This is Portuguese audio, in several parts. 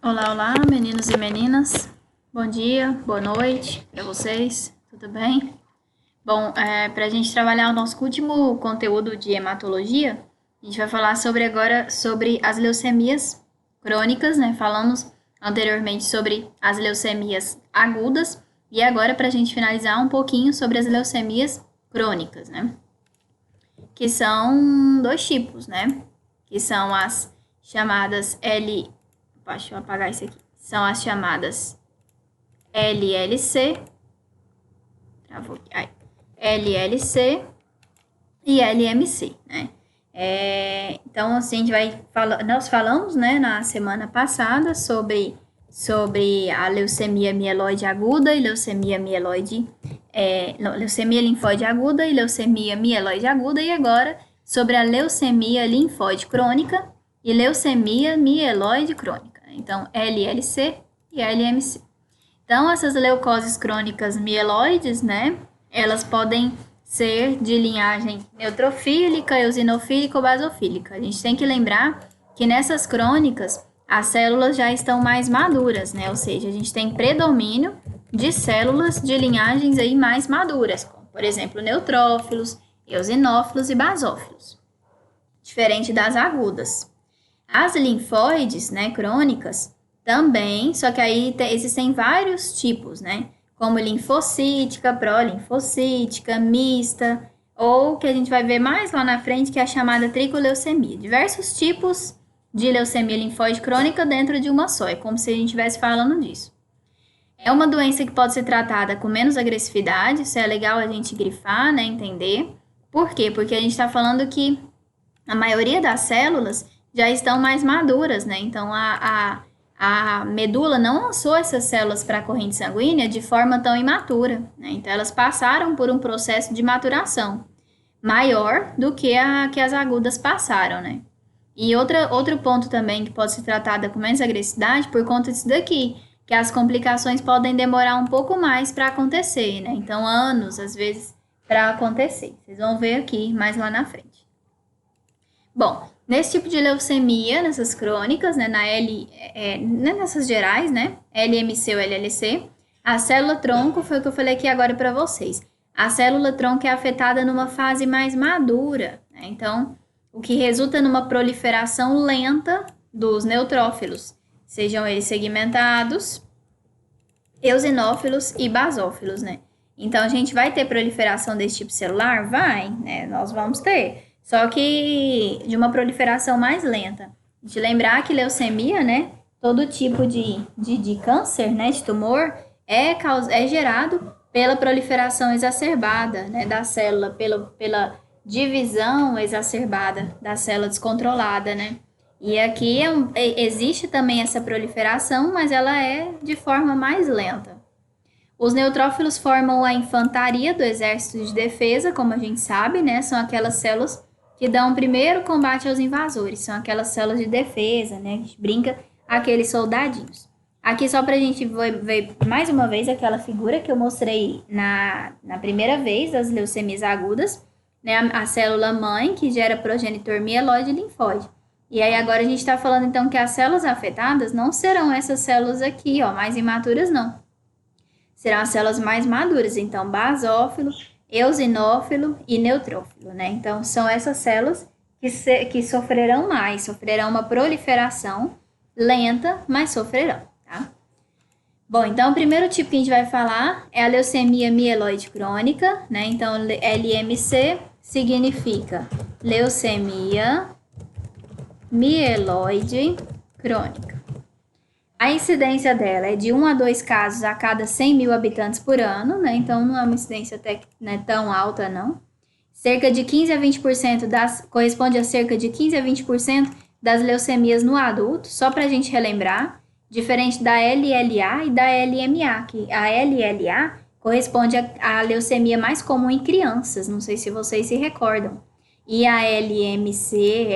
Olá, olá, meninos e meninas. Bom dia, boa noite para vocês, tudo bem? Bom, para a gente trabalhar o nosso último conteúdo de hematologia, a gente vai falar agora sobre as leucemias crônicas, né? Falamos anteriormente sobre as leucemias agudas e agora para a gente finalizar um pouquinho sobre as leucemias crônicas, né? Que são dois tipos, né? Que são as chamadas Deixa eu apagar isso aqui. São as chamadas LLC, travou aqui, LLC e LMC, né? Então, assim, a gente nós falamos, né, na semana passada sobre a leucemia mieloide aguda e leucemia linfóide aguda e leucemia mieloide aguda, e agora sobre a leucemia linfóide crônica e leucemia mieloide crônica. Então, LLC e LMC. Então, essas leucoses crônicas mieloides, né, elas podem ser de linhagem neutrofílica, eosinofílica ou basofílica. A gente tem que lembrar que nessas crônicas as células já estão mais maduras, né? Ou seja, a gente tem predomínio de células de linhagens aí mais maduras, como, por exemplo, neutrófilos, eosinófilos e basófilos. Diferente das agudas. As linfóides, né, crônicas, também, só que aí existem vários tipos, né? Como linfocítica, prolinfocítica, mista, ou que a gente vai ver mais lá na frente, que é a chamada tricoleucemia. Diversos tipos de leucemia linfóide crônica dentro de uma só, é como se a gente estivesse falando disso. É uma doença que pode ser tratada com menos agressividade, isso é legal a gente grifar, né, entender. Por quê? Porque a gente está falando que a maioria das células já estão mais maduras, né? Então, a medula não lançou essas células para a corrente sanguínea de forma tão imatura, né? Então, elas passaram por um processo de maturação maior do que as agudas passaram, né? E outro ponto também que pode ser tratada com menos agressividade por conta disso daqui, que as complicações podem demorar um pouco mais para acontecer, né? Então, anos, às vezes, para acontecer. Vocês vão ver aqui mais lá na frente. Bom, nesse tipo de leucemia, nessas crônicas, né, nessas gerais, né, LMC ou LLC, a célula-tronco foi o que eu falei aqui agora para vocês. A célula-tronco é afetada numa fase mais madura, né, então, o que resulta numa proliferação lenta dos neutrófilos, sejam eles segmentados, eosinófilos e basófilos, né. Então, a gente vai ter proliferação desse tipo celular? Vai, né, nós vamos ter. Só que de uma proliferação mais lenta. De lembrar que leucemia, né, todo tipo de câncer, né, de tumor, é gerado pela proliferação exacerbada, né, da célula, pela divisão exacerbada da célula descontrolada, né. E aqui existe também essa proliferação, mas ela é de forma mais lenta. Os neutrófilos formam a infantaria do exército de defesa, como a gente sabe, né, são aquelas células que dão primeiro combate aos invasores, são aquelas células de defesa, né? A gente brinca, aqueles soldadinhos. Aqui só para a gente ver mais uma vez aquela figura que eu mostrei na primeira vez das leucemias agudas, né? A célula mãe que gera progenitor mieloide e linfóide. E aí agora a gente está falando então que as células afetadas não serão essas células aqui, ó, mais imaturas não. Serão as células mais maduras, então basófilo, eosinófilo e neutrófilo, né? Então, são essas células que sofrerão uma proliferação lenta, mas sofrerão, tá? Bom, então, o primeiro tipo que a gente vai falar é a leucemia mieloide crônica, né? Então, LMC significa leucemia mieloide crônica. A incidência dela é de 1 a 2 casos a cada 100 mil habitantes por ano, né? Então, não é uma incidência até tão alta, não. Cerca de 15 a 20% corresponde a cerca de 15 a 20% das leucemias no adulto, só para a gente relembrar, diferente da LLA e da LMA, que a LLA corresponde à leucemia mais comum em crianças, não sei se vocês se recordam. E a LMC,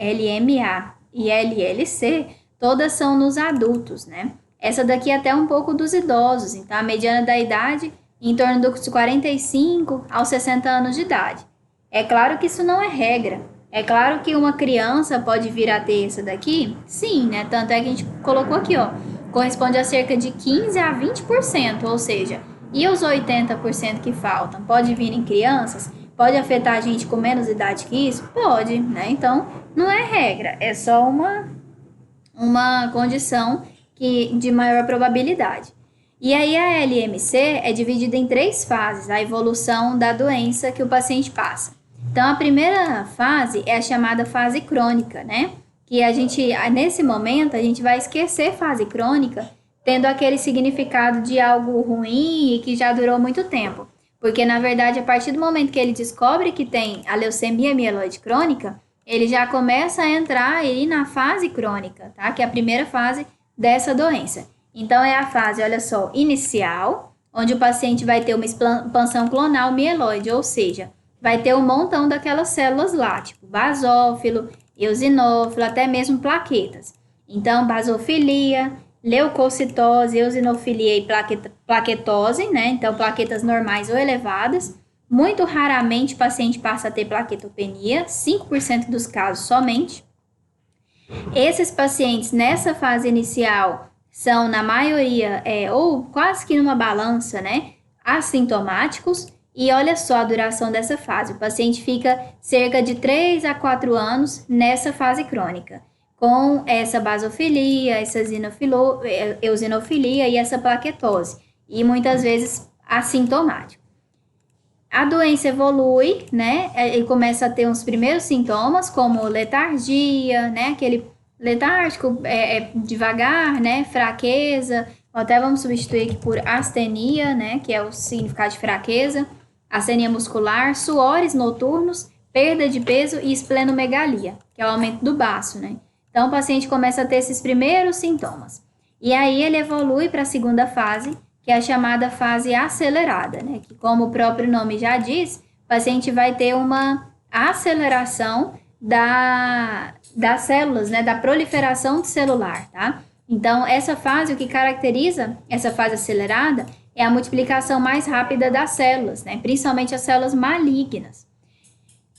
LMA e LLC todas são nos adultos, né? Essa daqui é até um pouco dos idosos, então a mediana da idade em torno dos 45 aos 60 anos de idade. É claro que isso não é regra, É claro que uma criança pode vir a ter essa daqui? Sim, né? Tanto é que a gente colocou aqui, ó, corresponde a cerca de 15 a 20%, ou seja, e os 80% que faltam? Pode vir em crianças? Pode afetar a gente com menos idade que isso? Pode, né? Então, não é regra, é só uma condição de maior probabilidade. E aí a LMC é dividida em 3 fases, a evolução da doença que o paciente passa. Então, a primeira fase é a chamada fase crônica, né? Que nesse momento, a gente vai esquecer fase crônica, tendo aquele significado de algo ruim e que já durou muito tempo. Porque, na verdade, a partir do momento que ele descobre que tem a leucemia mieloide crônica, ele já começa a entrar aí na fase crônica, tá? Que é a primeira fase dessa doença. Então, é a fase, olha só, inicial, onde o paciente vai ter uma expansão clonal mieloide, ou seja, vai ter um montão daquelas células lá, tipo basófilo, eosinófilo, até mesmo plaquetas. Então, basofilia, leucocitose, eosinofilia e plaquetose, né? Então, plaquetas normais ou elevadas. Muito raramente o paciente passa a ter plaquetopenia, 5% dos casos somente. Esses pacientes nessa fase inicial são, na maioria, ou quase que numa balança, né? Assintomáticos. E olha só a duração dessa fase. O paciente fica cerca de 3 a 4 anos nessa fase crônica, com essa basofilia, essa eosinofilia e essa plaquetose. E muitas vezes assintomático. A doença evolui, né? Ele começa a ter uns primeiros sintomas, como letargia, né? Aquele letárgico devagar, né? Fraqueza. Até vamos substituir aqui por astenia, né? Que é o significado de fraqueza. Astenia muscular, suores noturnos, perda de peso e esplenomegalia, que é o aumento do baço, né? Então, o paciente começa a ter esses primeiros sintomas. E aí, ele evolui para a segunda fase, que é a chamada fase acelerada, né? Que, como o próprio nome já diz, o paciente vai ter uma aceleração das células, né? Da proliferação celular, tá? Então, essa fase, o que caracteriza essa fase acelerada é a multiplicação mais rápida das células, né? Principalmente as células malignas.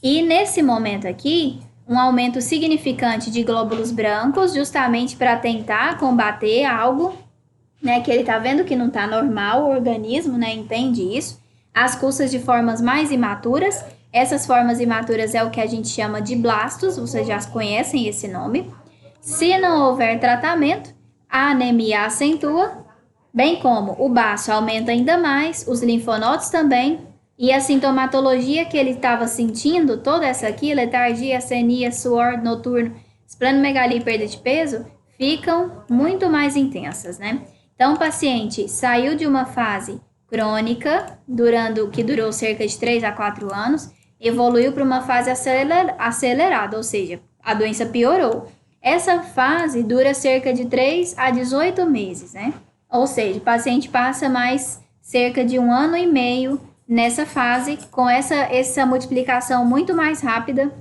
E nesse momento aqui, um aumento significante de glóbulos brancos, justamente para tentar combater algo, né? Que ele está vendo que não está normal, o organismo, né? Entende isso. Às custas de formas mais imaturas. Essas formas imaturas é o que a gente chama de blastos, vocês já conhecem esse nome. Se não houver tratamento, a anemia acentua, bem como o baço aumenta ainda mais, os linfonodos também, e a sintomatologia que ele estava sentindo, toda essa aqui, letargia, astenia, suor noturno, esplenomegalia e perda de peso, ficam muito mais intensas, né? Então, o paciente saiu de uma fase crônica, que durou cerca de 3 a 4 anos, evoluiu para uma fase acelerada, ou seja, a doença piorou. Essa fase dura cerca de 3 a 18 meses, né? Ou seja, o paciente passa mais cerca de 1 ano e meio nessa fase, com essa multiplicação muito mais rápida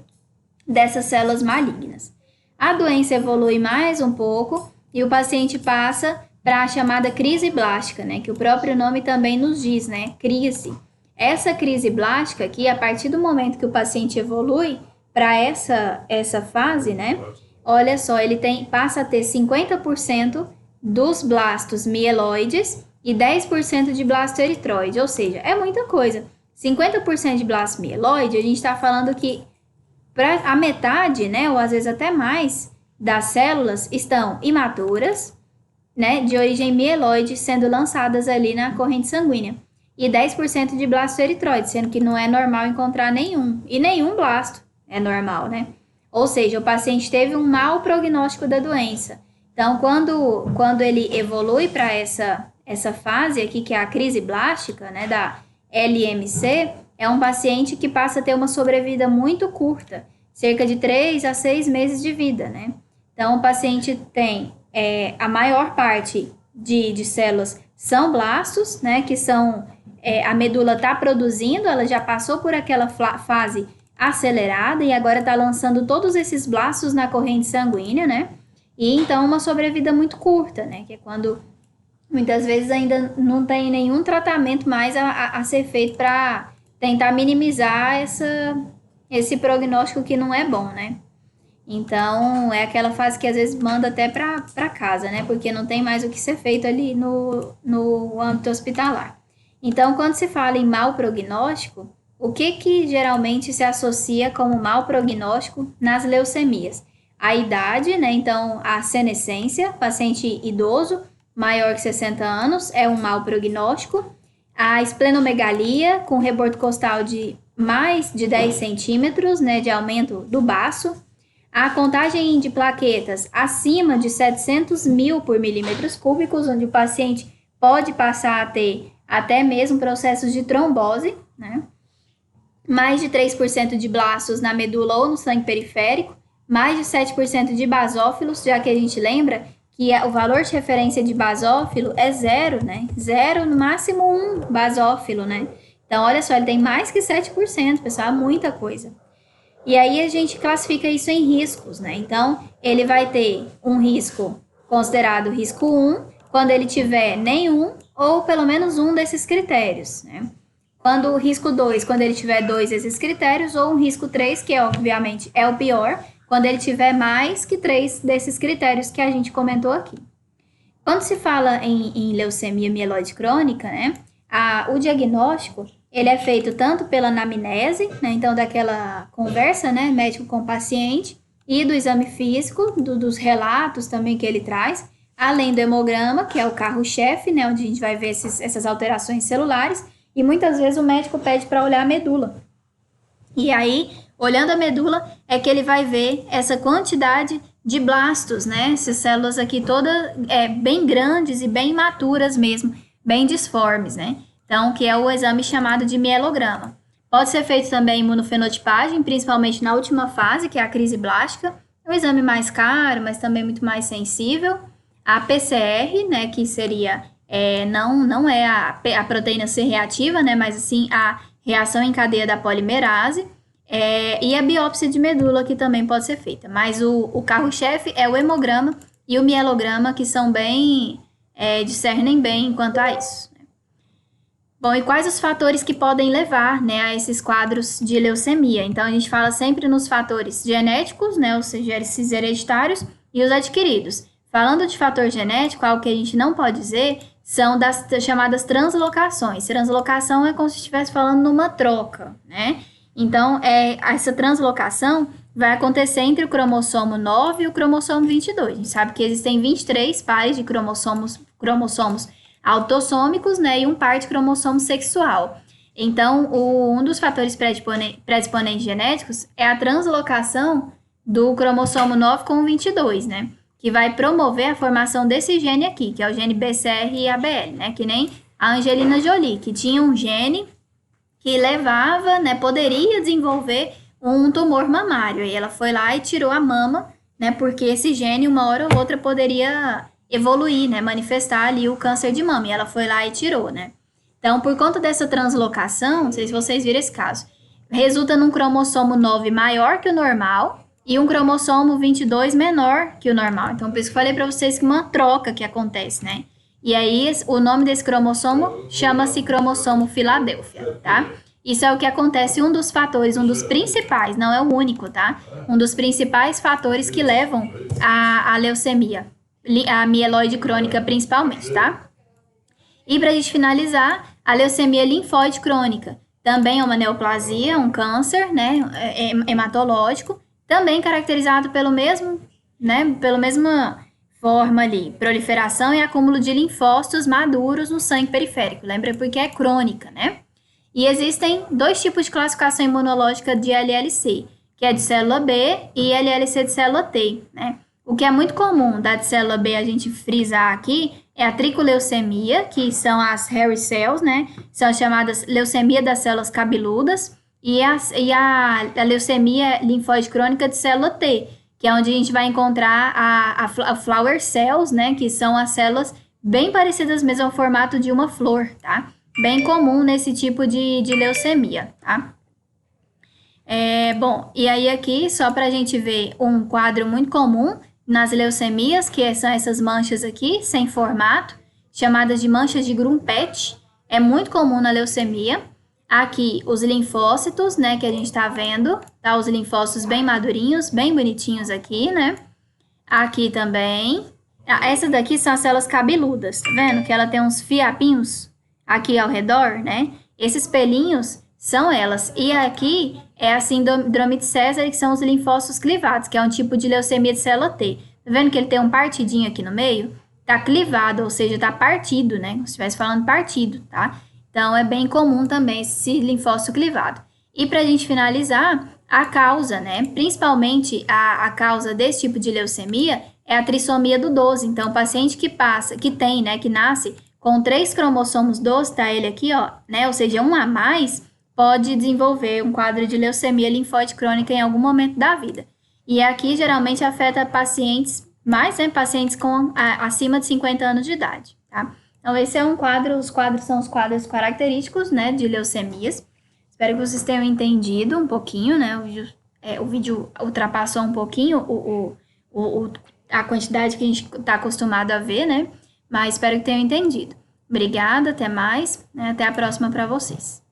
dessas células malignas. A doença evolui mais um pouco e o paciente passa para a chamada crise blástica, né? Que o próprio nome também nos diz, né? Crise. Essa crise blástica aqui, a partir do momento que o paciente evolui para essa fase, né? Olha só, ele passa a ter 50% dos blastos mieloides e 10% de blasto eritroide, ou seja, é muita coisa. 50% de blasto mieloide, a gente está falando que a metade, né, ou às vezes até mais, das células estão imaturas, né, de origem mieloide, sendo lançadas ali na corrente sanguínea. E 10% de blasto eritroide, sendo que não é normal encontrar nenhum. E nenhum blasto é normal, né? Ou seja, o paciente teve um mau prognóstico da doença. Então, quando ele evolui para essa fase aqui, que é a crise blástica, né, da LMC, é um paciente que passa a ter uma sobrevida muito curta, cerca de 3 a 6 meses de vida, né? Então, o paciente tem a maior parte de células são blastos, né, que são, a medula está produzindo, ela já passou por aquela fase acelerada e agora está lançando todos esses blastos na corrente sanguínea, né? E então uma sobrevida muito curta, né? Que é quando muitas vezes ainda não tem nenhum tratamento mais a ser feito para tentar minimizar esse prognóstico que não é bom, né? Então, é aquela fase que às vezes manda até para casa, né? Porque não tem mais o que ser feito ali no âmbito hospitalar. Então, quando se fala em mau prognóstico, o que geralmente se associa como mau prognóstico nas leucemias? A idade, né? Então, a senescência, paciente idoso, maior que 60 anos, é um mau prognóstico. A esplenomegalia, com rebordo costal de mais de 10 centímetros, né? De aumento do baço. A contagem de plaquetas acima de 700 mil por milímetros cúbicos, onde o paciente pode passar a ter até mesmo processos de trombose, né? Mais de 3% de blastos na medula ou no sangue periférico, mais de 7% de basófilos, já que a gente lembra que o valor de referência de basófilo é 0, né? 0, no máximo 1 basófilo, né? Então, olha só, ele tem mais que 7%, pessoal, é muita coisa. E aí a gente classifica isso em riscos, né? Então, ele vai ter um risco considerado risco 1, quando ele tiver nenhum ou pelo menos um desses critérios, né? Quando o risco 2, quando ele tiver 2 desses critérios, ou um risco 3, que obviamente é o pior, quando ele tiver mais que 3 desses critérios que a gente comentou aqui. Quando se fala em leucemia mieloide crônica, né? O diagnóstico ele é feito tanto pela anamnese, né, então daquela conversa, né, médico com o paciente, e do exame físico, dos relatos também que ele traz, além do hemograma, que é o carro-chefe, né, onde a gente vai ver essas alterações celulares, e muitas vezes o médico pede para olhar a medula. E aí, olhando a medula, é que ele vai ver essa quantidade de blastos, né, essas células aqui todas bem grandes e bem maturas mesmo, bem disformes, né? Então, que é o exame chamado de mielograma. Pode ser feito também imunofenotipagem, principalmente na última fase, que é a crise blástica. É um exame mais caro, mas também muito mais sensível. A PCR, né, que seria, não é a proteína C reativa, né, mas sim a reação em cadeia da polimerase. E a biópsia de medula, que também pode ser feita. Mas o carro-chefe é o hemograma e o mielograma, que são bem, discernem bem quanto a isso. Bom, e quais os fatores que podem levar, né, a esses quadros de leucemia? Então, a gente fala sempre nos fatores genéticos, né, ou seja, esses hereditários, e os adquiridos. Falando de fator genético, algo que a gente não pode dizer são das chamadas translocações. Translocação é como se estivesse falando numa troca, né? Então, essa translocação vai acontecer entre o cromossomo 9 e o cromossomo 22. A gente sabe que existem 23 pares de cromossomos autossômicos, né, e um par de cromossomo sexual. Então, um dos fatores predisponentes genéticos é a translocação do cromossomo 9 com o 22, né, que vai promover a formação desse gene aqui, que é o gene BCR e ABL, né, que nem a Angelina Jolie, que tinha um gene que levava, né, poderia desenvolver um tumor mamário, e ela foi lá e tirou a mama, né, porque esse gene, uma hora ou outra, poderia evoluir, né, manifestar ali o câncer de mama, e ela foi lá e tirou, né. Então, por conta dessa translocação, não sei se vocês viram esse caso, resulta num cromossomo 9 maior que o normal e um cromossomo 22 menor que o normal. Então, por isso que eu falei para vocês que uma troca que acontece, né. E aí, o nome desse cromossomo chama-se cromossomo Filadélfia, tá? Isso é o que acontece, um dos fatores, um dos principais, não é o único, tá? Um dos principais fatores que levam à leucemia, a mieloide crônica principalmente, tá? E para a gente finalizar, a leucemia linfóide crônica também é uma neoplasia, um câncer, né, hematológico, também caracterizado pelo mesmo, né, pela mesma forma ali, proliferação e acúmulo de linfócitos maduros no sangue periférico, lembra porque é crônica, né? E existem 2 tipos de classificação imunológica de LLC, que é de célula B e LLC de célula T, né? O que é muito comum da de célula B a gente frisar aqui é a tricoleucemia, que são as hairy cells, né? São as chamadas leucemia das células cabeludas, e a leucemia linfóide crônica de célula T, que é onde a gente vai encontrar a flower cells, né? Que são as células bem parecidas mesmo ao formato de uma flor, tá? Bem comum nesse tipo de leucemia, tá? Bom, e aí aqui, só para a gente ver um quadro muito comum nas leucemias, que são essas manchas aqui, sem formato, chamadas de manchas de Grumpet, é muito comum na leucemia. Aqui, os linfócitos, né, que a gente está vendo, Tá os linfócitos bem madurinhos, bem bonitinhos aqui, né? Aqui também. Essas daqui são as células cabeludas, tá vendo? Que ela tem uns fiapinhos aqui ao redor, né? Esses pelinhos são elas. E aqui é a síndrome de Sézary, que são os linfócitos clivados, que é um tipo de leucemia de célula T. Tá vendo que ele tem um partidinho aqui no meio? Tá clivado, ou seja, tá partido, né? Como se estivesse falando partido, tá? Então, é bem comum também esse linfócito clivado. E pra gente finalizar, a causa, né? Principalmente a causa desse tipo de leucemia é a trissomia do 12. Então, o paciente que nasce com 3 cromossomos 12, tá ele aqui, ó, né? Ou seja, um a mais, pode desenvolver um quadro de leucemia linfóide crônica em algum momento da vida. E aqui, geralmente, afeta pacientes, pacientes com acima de 50 anos de idade, tá? Então, esse é um quadro, os quadros são os quadros característicos, né, de leucemias. Espero que vocês tenham entendido um pouquinho, né? O vídeo ultrapassou um pouquinho a quantidade que a gente está acostumado a ver, né? Mas espero que tenham entendido. Obrigada, até mais, né? Até a próxima para vocês.